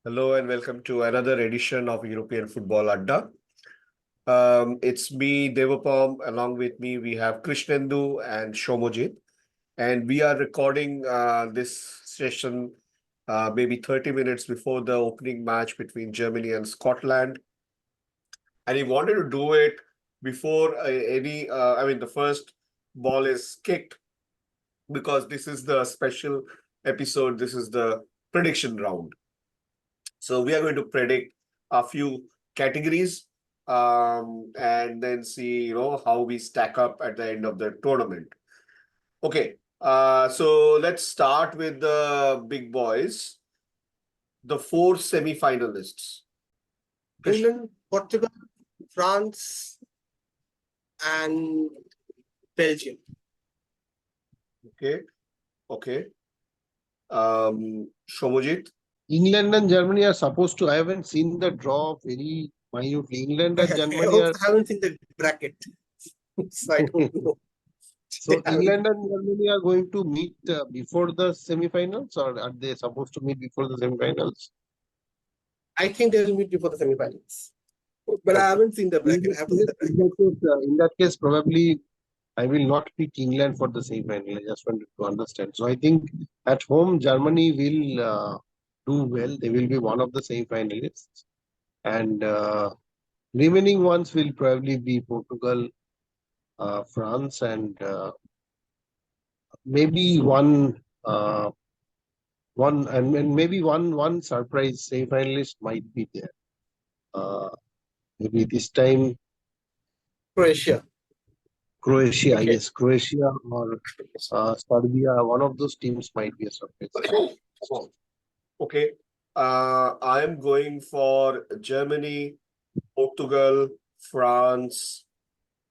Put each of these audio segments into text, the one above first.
Hello and welcome to another edition of European Football Adda. It's me, Devapam. Along with me, we have Krishnendu and Shomojit. And we are recording this session maybe 30 minutes before the opening match between Germany and Scotland. And he wanted to do it before the first ball is kicked because this is the special episode. This is the prediction round. So we are going to predict a few categories and then see, how we stack up at the end of the tournament. Okay, so let's start with the big boys, the four semifinalists. England, Portugal, France, and Belgium. Okay. Shomojit. England and Germany are supposed to. I haven't seen the draw very minutely. England and Germany I haven't seen the bracket, so I don't know. So England and Germany are going to meet before the semi-finals, or are they supposed to meet before the semi-finals? I think they will meet before the semi-finals, but I haven't seen the bracket. I have to see the bracket. In that case, probably I will not pick England for the semi-final. I just wanted to understand. So I think at home Germany will do well. They will be one of the semi-finalists, and remaining ones will probably be Portugal, France, and maybe one surprise semi-finalist might be there. Maybe this time Croatia. Croatia, Okay. yes, Croatia or Serbia. One of those teams might be a surprise. Okay. I am going for Germany, Portugal, France,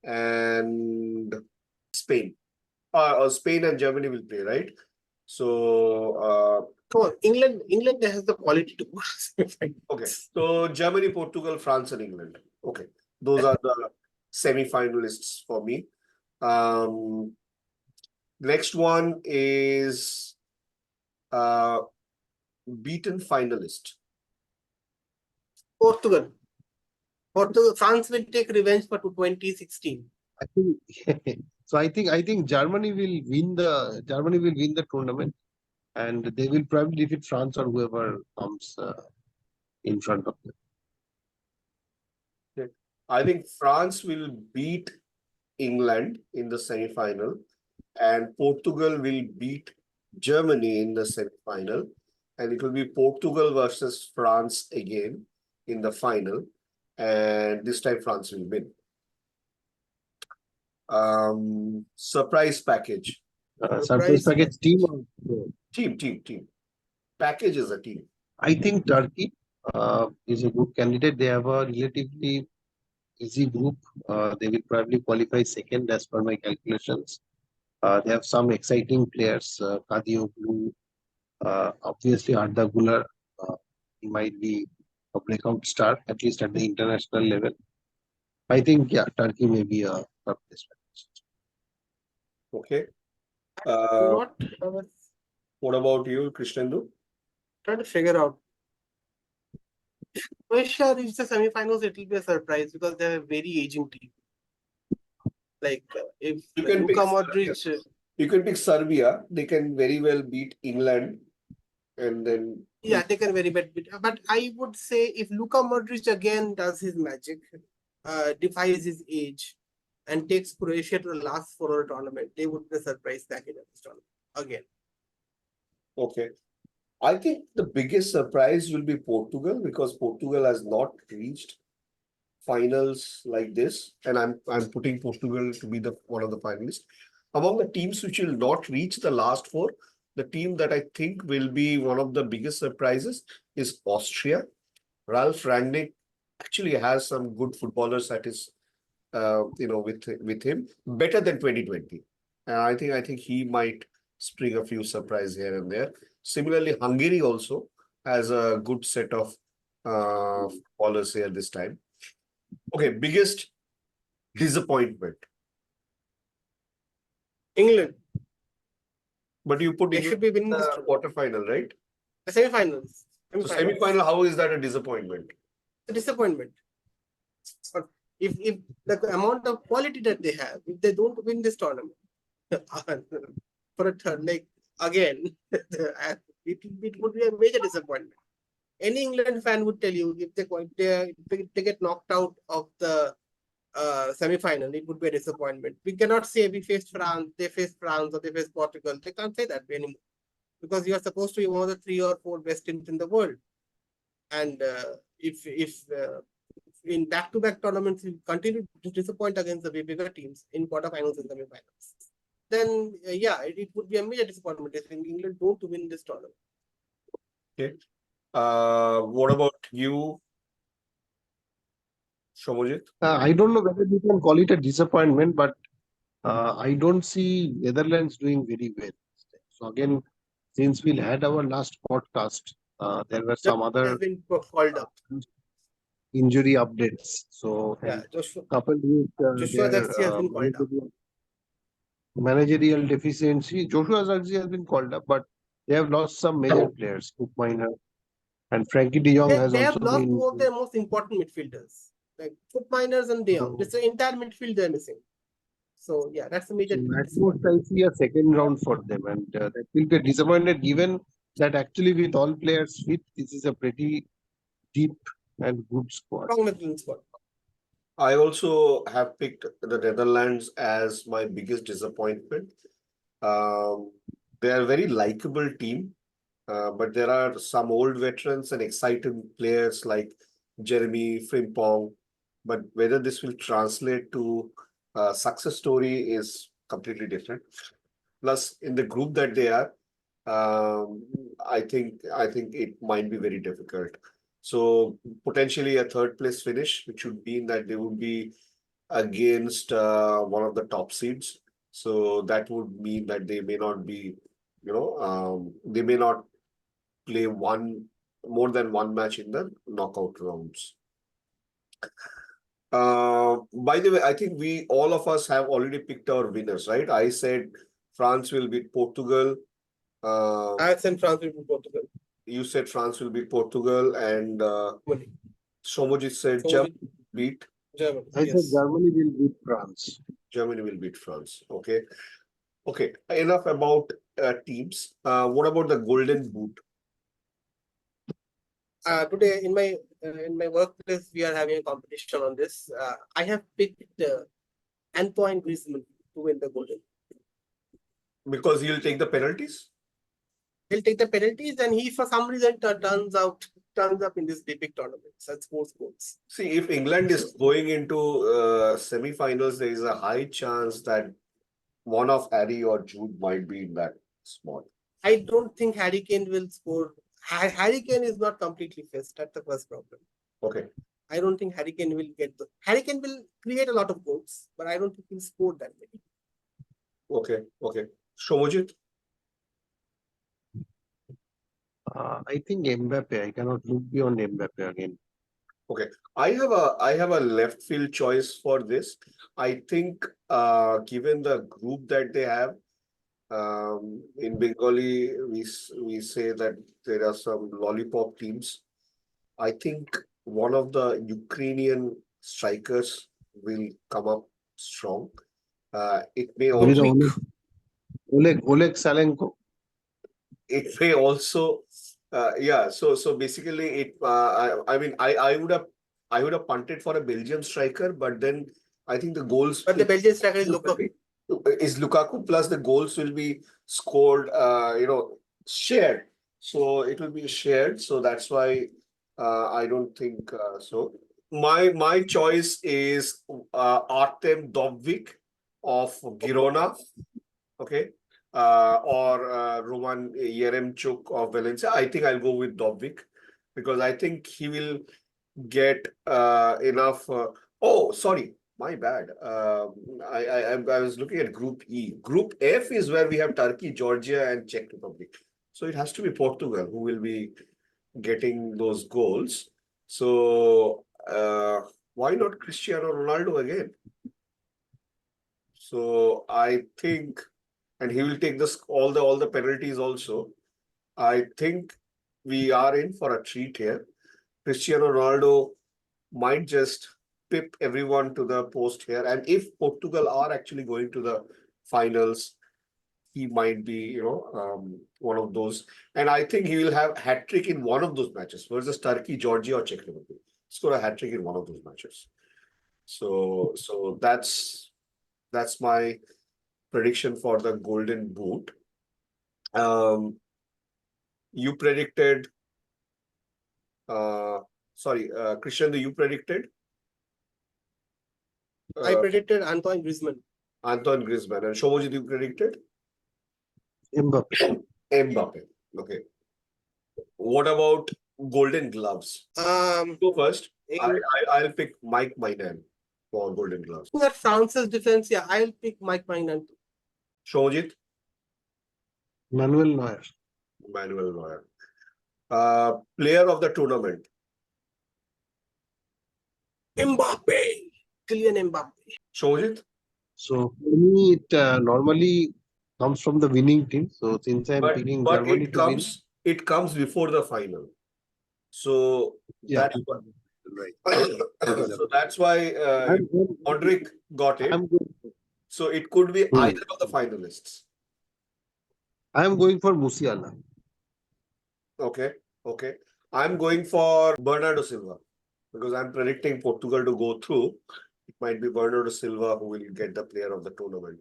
and Spain. Spain and Germany will play, right? So, Come on, England has the quality to go. okay. So Germany, Portugal, France, and England. Okay. Those are the semi-finalists for me. Next one is beaten finalist. Portugal, France will take revenge for 2016. I think so. I think Germany will win the tournament, and they will probably defeat France or whoever comes in front of them. Okay. I think France will beat England in the semi-final, and Portugal will beat Germany in the semi-final, and it will be Portugal versus France again in the final, and this time France will win. Surprise package. Surprise package team. Team. Package is a team. I think Turkey is a good candidate. They have a relatively easy group. They will probably qualify second as per my calculations. They have some exciting players. Kadioglu, obviously Arda Güler. He might be a breakout star, at least at the international level. I think, Turkey may be a replacement. Okay. What about you, Krishnendu? Trying to figure out. Croatia reach the semi-finals, it will be a surprise because they have a very aging team. Like if Luka Modric, you can pick Serbia. They can very well beat England, and then they can very bad beat. But I would say if Luka Modric again does his magic, defies his age, and takes Croatia to the last four tournament, they would be a surprise package at this tournament again. Okay. I think the biggest surprise will be Portugal because Portugal has not reached finals like this, and I'm putting Portugal to be one of the finalists. Among the teams which will not reach the last four, the team that I think will be one of the biggest surprises is Austria. Ralf Rangnick actually has some good footballers at his, with him, better than 2020. And I think he might spring a few surprises here and there. Similarly, Hungary also has a good set of footballers here this time. Okay, biggest disappointment. England. But you put They should be winning this quarterfinal, right? The semi-finals. So semi-final, how is that a disappointment? A disappointment. But if the amount of quality that they have, if they don't win this tournament for a third, like again, it would be a major disappointment. Any England fan would tell you if they get knocked out of the semi-final, it would be a disappointment. We cannot say we faced France, they faced France, or they faced Portugal. They can't say that anymore because you are supposed to be one of the 3 or 4 best teams in the world. And if in back-to-back tournaments you continue to disappoint against the bigger teams in quarterfinals and semi-finals, then yeah, it would be a major disappointment if England don't win this tournament. Okay. What about you, Shomojit? I don't know whether you can call it a disappointment, but I don't see Netherlands doing very well. So again, since we had our last podcast, there were some Has other been called up. injury updates. So Yeah, Joshua coupled with Zirkzee their has been called up. managerial deficiency, Joshua Zirkzee has been called up, but they have lost some major players. Cook Minor and Frankie De Jong has They have also lost been. 2 of their most important midfielders, like Foot Miners and De Jong. It's the entire midfield they're missing. So yeah, that's a major At most, disappointment. I see a second round for them, and that will be disappointed given that actually with all players fit, this is a pretty deep and good squad. Strong Netherlands squad. I also have picked the Netherlands as my biggest disappointment. They are a very likable team, but there are some old veterans and exciting players like Jeremy Frimpong. But whether this will translate to a success story is completely different. Plus, in the group that they are, I think it might be very difficult. So potentially a third place finish, which would mean that they would be against one of the top seeds. So that would mean that they may not be, they may not play more than one match in the knockout rounds. By the way, I think all of us have already picked our winners, right? I said France will beat Portugal. I said France will beat Portugal. You said France will beat Portugal, and Somojit said Germany beat Germany. I said Germany will beat France. Germany will beat France. Okay. Okay. Enough about teams. What about the Golden Boot? Today in my workplace we are having a competition on this. I have picked Antoine Griezmann to win the Golden. Because he'll take the penalties? He'll take the penalties, and he for some reason turns up in this big tournaments and scores goals. See, if England is going into semi-finals, there is a high chance that one of Harry or Jude might be in that spot. I don't think Harry Kane will score. Harry Kane is not completely fit. That's the first problem. Okay. I don't think Harry Kane will Harry Kane will create a lot of goals, but I don't think he'll score that many. Okay. Okay. Shomojit? I think Mbappe. I cannot look beyond Mbappe again. Okay. I have a left field choice for this. I think given the group that they have, in Bengali, we say that there are some lollipop teams. I think one of the Ukrainian strikers will come up strong. It may also Oleg Salenko. It may also yeah. So basically, I mean, I would have punted for a Belgium striker, but then I think the goals. But the Belgian striker is Lukaku. Is Lukaku, plus the goals will be scored, shared. So it will be shared. So that's why I don't think so. My choice is Artem Dovvik of Girona. Okay. Or Roman Yeremchuk of Valencia. I think I'll go with Dovvik because I think he will get enough. Oh, sorry, my bad. I was looking at Group E. Group F is where we have Turkey, Georgia, and Czech Republic. So it has to be Portugal who will be getting those goals. So why not Cristiano Ronaldo again? So I think, and he will take all the penalties also. I think we are in for a treat here. Cristiano Ronaldo might just pip everyone to the post here. And if Portugal are actually going to the finals, he might be, one of those. And I think he will have hat trick in one of those matches versus Turkey, Georgia, or Czech Republic. Score a hat trick in one of those matches. So that's my prediction for the Golden Boot. You predicted. Christian, you predicted? I predicted Antoine Griezmann. Antoine Griezmann. And Shomojit, you predicted? Mbappe. Mbappe. Okay. What about Golden Gloves? Go first. I'll pick Mike Mainan for Golden Gloves. That France's defense, yeah, I'll pick Mike Mainan. Shomojit? Manuel Neuer. Manuel Neuer. Player of the tournament? Mbappe. Kylian Mbappe. Shomojit? So for me, it normally comes from the winning team. So since I'm picking Germany to win, it comes before the final. So yeah, that's what, right. so that's why Modric got it. So it could be either of the finalists. I'm going for Musiala. Okay. I'm going for Bernardo Silva because I'm predicting Portugal to go through. It might be Bernardo Silva who will get the player of the tournament.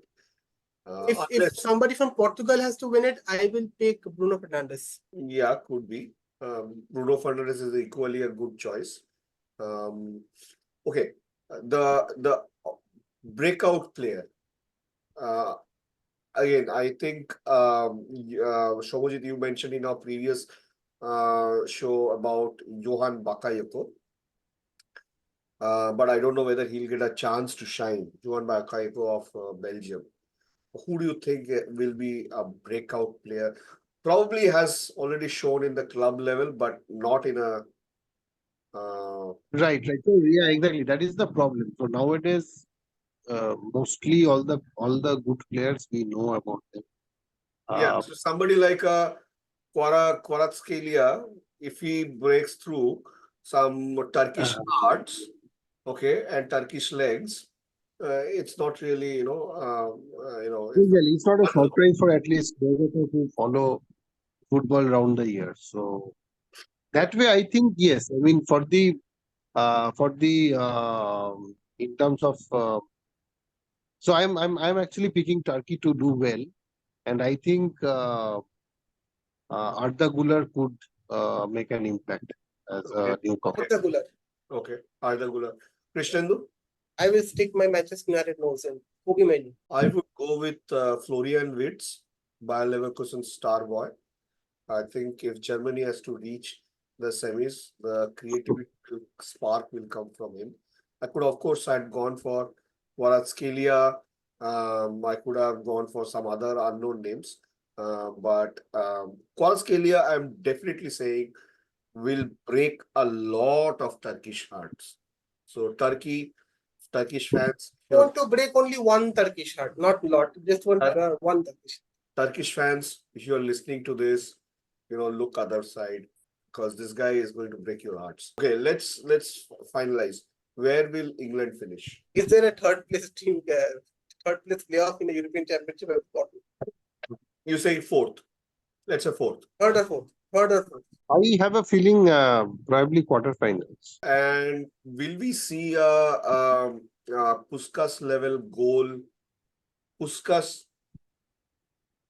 If somebody from Portugal has to win it, I will pick Bruno Fernandes. Yeah, could be. Bruno Fernandes is equally a good choice. Okay, the breakout player. Again, I think Shobojit, you mentioned in our previous show about Johan Bakayoko. But I don't know whether he'll get a chance to shine. Johan Bakayoko of Belgium. Who do you think will be a breakout player? Probably has already shown in the club level, but not in a. Right. So yeah, exactly. That is the problem. So nowadays, mostly all the good players we know about them. Yeah, so somebody like Kvaratskhelia, if he breaks through some Turkish hearts, okay, and Turkish legs, it's not really, It's not a surprise for at least those who follow football around the year. So that way, I think yes. I mean, for the in terms of so I'm actually picking Turkey to do well, and I think Arda Güler could make an impact as a newcomer. Arda Güler. Okay, Arda Güler. Krishnendu? I will stick my Manchester United nose in. Pugimeni. I would go with Florian Wirtz, Bayer Leverkusen's star boy. I think if Germany has to reach the semis, the creativity spark will come from him. I could, of course, have gone for Kvaratskhelia. I could have gone for some other unknown names. But Kvaratskhelia, I'm definitely saying, will break a lot of Turkish hearts. So Turkish fans. I want to break only one Turkish heart, not lot, just one Turkish. Turkish fans, if you're listening to this, look other side because this guy is going to break your hearts. Okay, let's finalize. Where will England finish? Is there a third place team there? Third place playoff in the European Championship? You say fourth. Let's say fourth. Third or fourth. I have a feeling probably quarterfinals. And will we see a Puskas level goal? Puskas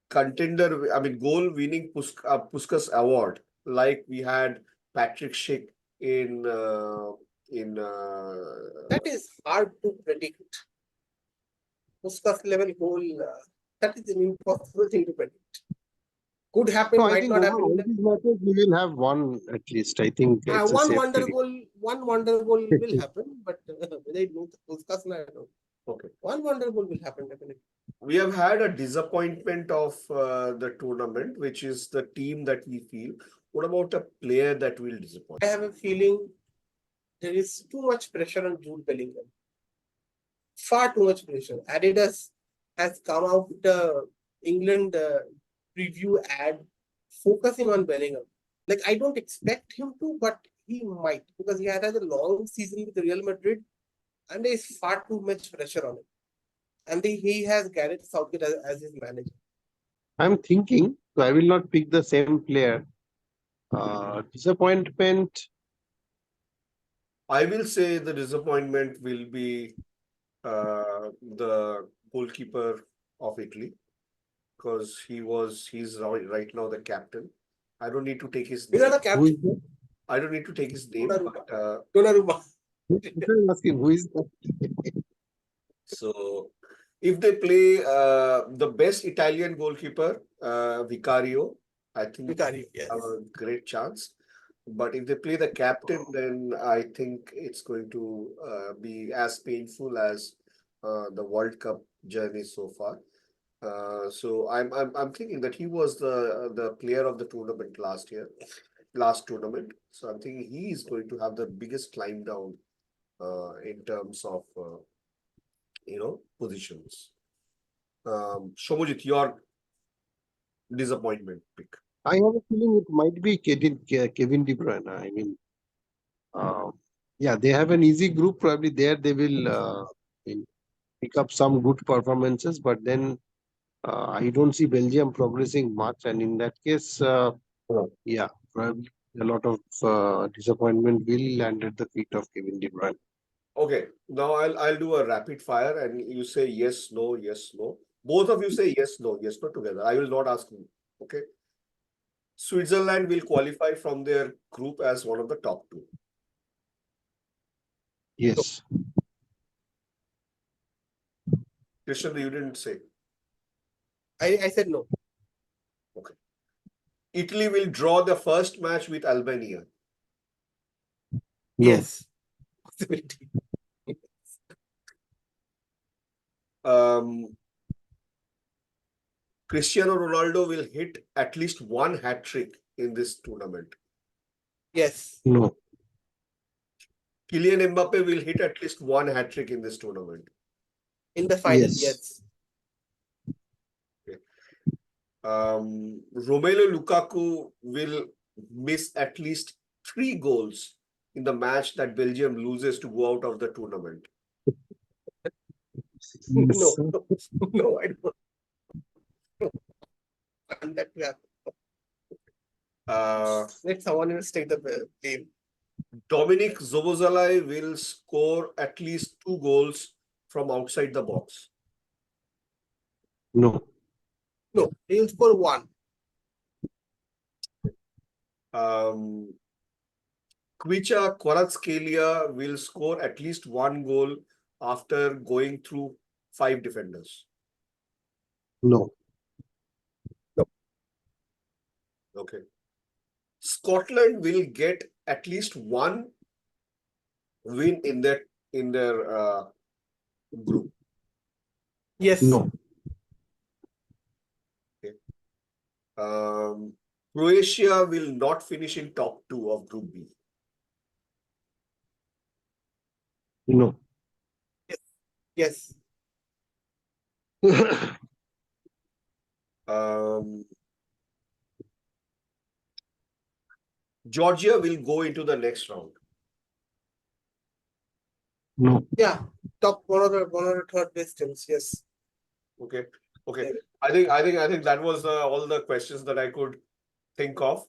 contender, I mean, goal winning Puskas award, like we had Patrick Schick in. That is hard to predict. Puskas level goal, that is an impossible thing to predict. Could happen, No, might not happen. All these matches we will have one at least. I think it's one wonder goal will happen, but whether it goes Puskas, I don't know. Okay. One wonder goal will happen definitely. We have had a disappointment of the tournament, which is the team that we feel. What about a player that will disappoint? I have a feeling there is too much pressure on Jude Bellingham. Far too much pressure. Adidas has come out with the England preview ad focusing on Bellingham. Like, I don't expect him to, but he might, because he had a long season with Real Madrid and there is far too much pressure on him. And he has Gareth Southgate as his manager. I'm thinking, so I will not pick the same player. Disappointment. I will say the disappointment will be the goalkeeper of Italy, because he's right now the captain. I don't need to take his He's name. not a Who is captain. that? I don't need to take his name, Donnarumma. but Donnarumma. I'm asking, who is that? so if they play the best Italian goalkeeper, Vicario, I think Vicario, yes. have a great chance. But if they play the captain, then I think it's going to be as painful as the World Cup journey so far. So I'm thinking that he was the player of the tournament last tournament. So I'm thinking he is going to have the biggest climb down in terms of positions. Shomujit, your disappointment pick. I have a feeling it might be Kevin De Bruyne. I mean, uh, yeah, they have an easy group. Probably there they will pick up some good performances, but then I don't see Belgium progressing much. And in that case, yeah, probably a lot of disappointment will land at the feet of Kevin De Bruyne. Okay, now I'll do a rapid fire and you say yes, no, yes, no. Both of you say yes, no together. I will not ask you. Okay. Switzerland will qualify from their group as one of the top two. Yes, Christian, you didn't say. I said no. Okay. Italy will draw the first match with Albania. no, Yes. Possibility. Um, Cristiano Ronaldo will hit at least one hat trick in this tournament. Yes. no, Kylian Mbappe will hit at least one hat trick in this tournament. In the final, Yes. yes. Romelu Lukaku will miss at least 3 goals in the match that Belgium loses to go out of the tournament. No. Yes. No, I don't. And that we have. Let someone else take the blame. Dominic Szoboszlai will score at least 2 goals from outside the box. No, No, he'll score one. Kvicha Kvaratskhelia will score at least 1 goal after going through 5 defenders. no, Okay. Scotland will get at least 1 win in their group. Yes. no, Croatia will not finish in top 2 of Group B. no. Yes. Georgia will go into the next round. No. Yeah. Top one of the third best teams. Yes. Okay. Yeah. I think that was all the questions that I could think of.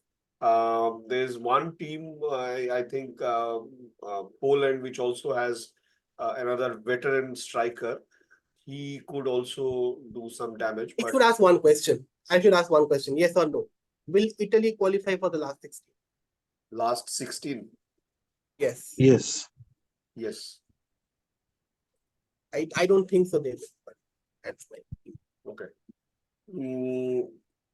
There's one team, I think Poland, which also has another veteran striker. He could also do some damage. I But should ask one question. Yes or no? Will Italy qualify for the last 16? last 16, Yes. Yes. yes. I don't think so, they will, but that's my view. Okay.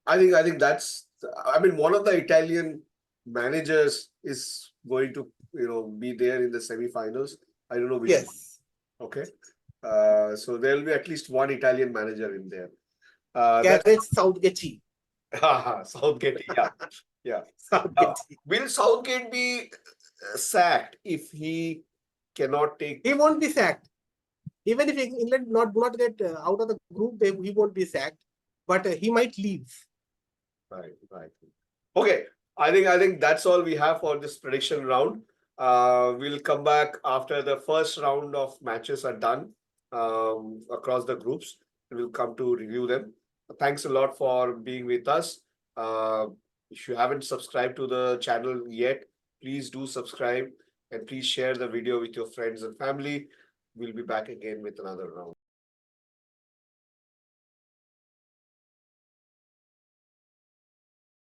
I think that's. I mean, one of the Italian managers is going to be there in the semifinals. I don't know which one. Yes. Okay. So there will be at least one Italian manager in there. Gareth Southgate. Southgate. Yeah. Southgate. Will Southgate be sacked if he cannot take? He won't be sacked. Even if England do not get out of the group, he won't be sacked. But he might leave. Right. Okay. I think that's all we have for this prediction round. We'll come back after the first round of matches are done across the groups. We'll come to review them. Thanks a lot for being with us. If you haven't subscribed to the channel yet, please do subscribe and please share the video with your friends and family. We'll be back again with another round.